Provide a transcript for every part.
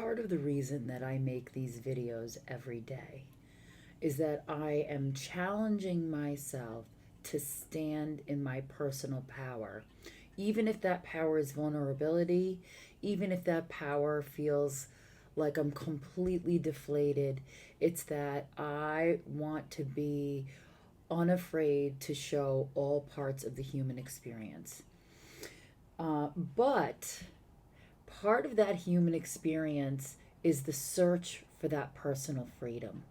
part of the reason that I make these videos every day is that I am challenging myself to stand in my personal power. Even if that power is vulnerability, even if that power feels like I'm completely deflated, it's that I want to be unafraid to show all parts of the human experience. But part of that human experience is the search for that personal freedom.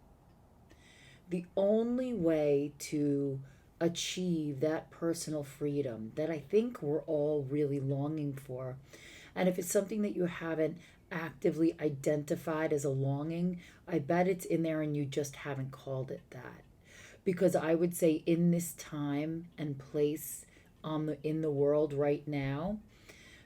The only way to achieve that personal freedom that I think we're all really longing for, and if it's something that you haven't actively identified as a longing, I bet it's in there and you just haven't called it that. Because I would say in this time and place in the world right now,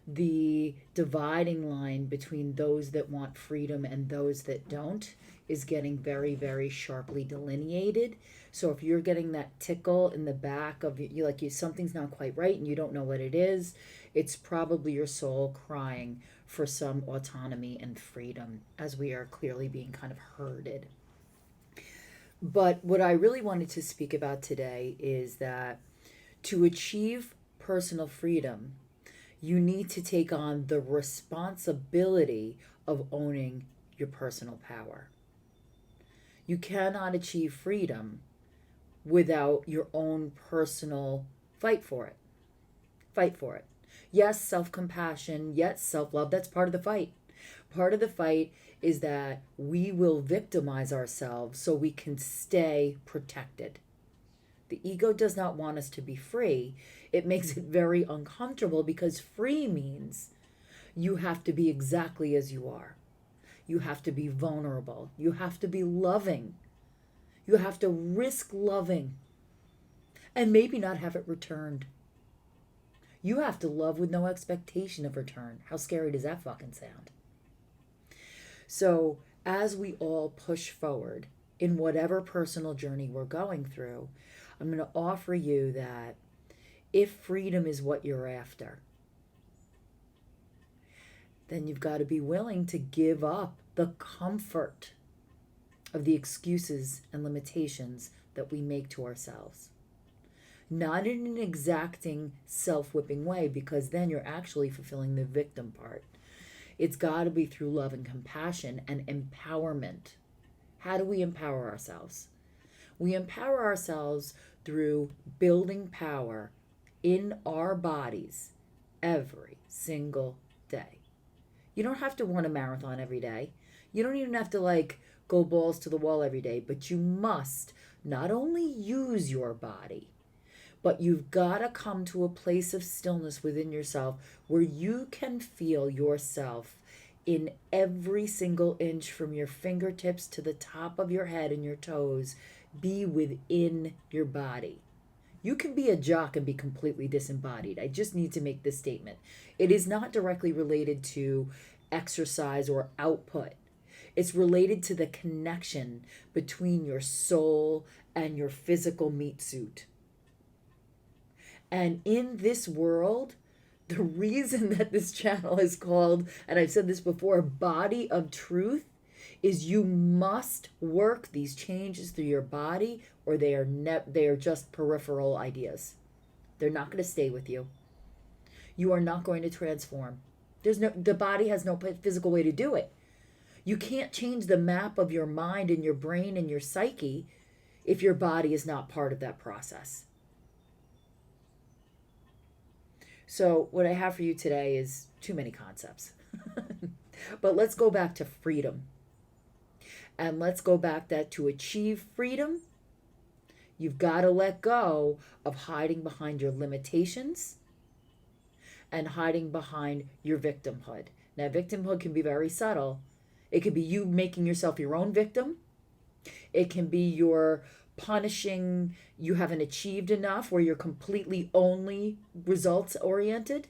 the dividing line between those that want freedom and those that don't is getting very, very sharply delineated. So if you're getting that tickle in the back of you, like you, something's not quite right and you don't know what it is, it's probably your soul crying for some autonomy and freedom, as we are clearly being kind of herded. But what I really wanted to speak about today is that to achieve personal freedom, you need to take on the responsibility of owning your personal power. You cannot achieve freedom without your own personal fight for it. Fight for it. Yes, self compassion, yes, self love, that's part of the fight. Part of the fight is that we will victimize ourselves so we can stay protected. The ego does not want us to be free. It makes it very uncomfortable because free means you have to be exactly as you are. You have to be vulnerable. You have to be loving. You have to risk loving and maybe not have it returned. You have to love with no expectation of return. How scary does that fucking sound? So, as we all push forward in whatever personal journey we're going through, I'm going to offer you that if freedom is what you're after, then you've got to be willing to give up the comfort of the excuses and limitations that we make to ourselves. Not in an exacting, self whipping way, because then you're actually fulfilling the victim part. It's got to be through love and compassion and empowerment. How do we empower ourselves? We empower ourselves through building power in our bodies every single day. You don't have to run a marathon every day. You don't even have to go balls to the wall every day, but you must not only use your body, but you've got to come to a place of stillness within yourself where you can feel yourself in every single inch from your fingertips to the top of your head and your toes be within your body. You can be a jock and be completely disembodied. I just need to make this statement. It is not directly related to exercise or output. It's related to the connection between your soul and your physical meat suit. And in this world, the reason that this channel is called, and I've said this before, Body of Truth, is you must work these changes through your body, or they are just peripheral ideas. They're not going to stay with you. You are not going to transform. The body has no physical way to do it. You can't change the map of your mind and your brain and your psyche if your body is not part of that process. So what I have for you today is too many concepts. But let's go back to freedom. And let's go back that to achieve freedom, you've got to let go of hiding behind your limitations and hiding behind your victimhood. Now, victimhood can be very subtle. It could be you making yourself your own victim. It can be your punishing you haven't achieved enough where you're completely only results oriented,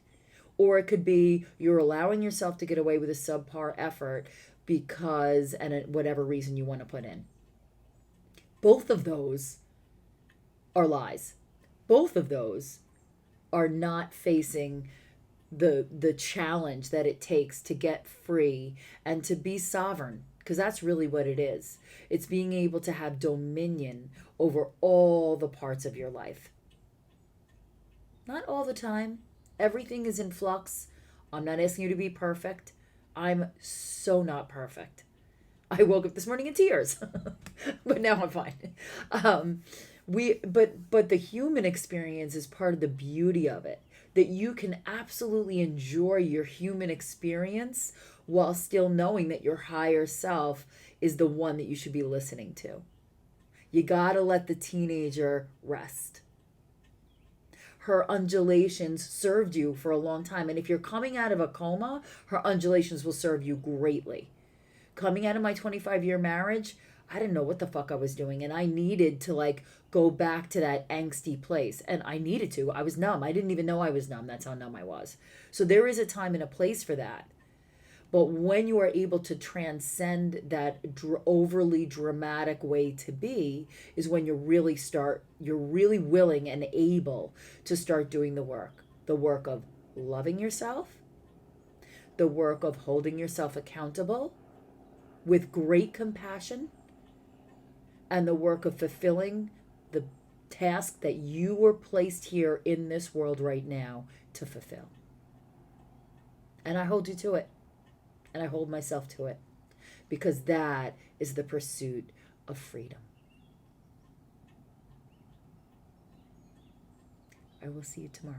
or it could be you're allowing yourself to get away with a subpar effort because and whatever reason you want to put in. Both of those are lies. Both of those are not facing the challenge that it takes to get free and to be sovereign, because that's really what it is. It's being able to have dominion over all the parts of your life. Not all the time. Everything is in flux. I'm not asking you to be perfect. I'm so not perfect. I woke up this morning in tears, but now I'm fine. Um, but the human experience is part of the beauty of it, that you can absolutely enjoy your human experience while still knowing that your higher self is the one that you should be listening to. You gotta let the teenager rest. Her undulations served you for a long time. And if you're coming out of a coma, her undulations will serve you greatly. Coming out of my 25-year marriage, I didn't know what the fuck I was doing. And I needed to like go back to that angsty place. And I needed to. I was numb. I didn't even know I was numb. That's how numb I was. So there is a time and a place for that. But when you are able to transcend that overly dramatic way to be, is when you're really willing and able to start doing the work of loving yourself, the work of holding yourself accountable with great compassion, and the work of fulfilling the task that you were placed here in this world right now to fulfill. And I hold you to it. And I hold myself to it, because that is the pursuit of freedom. I will see you tomorrow.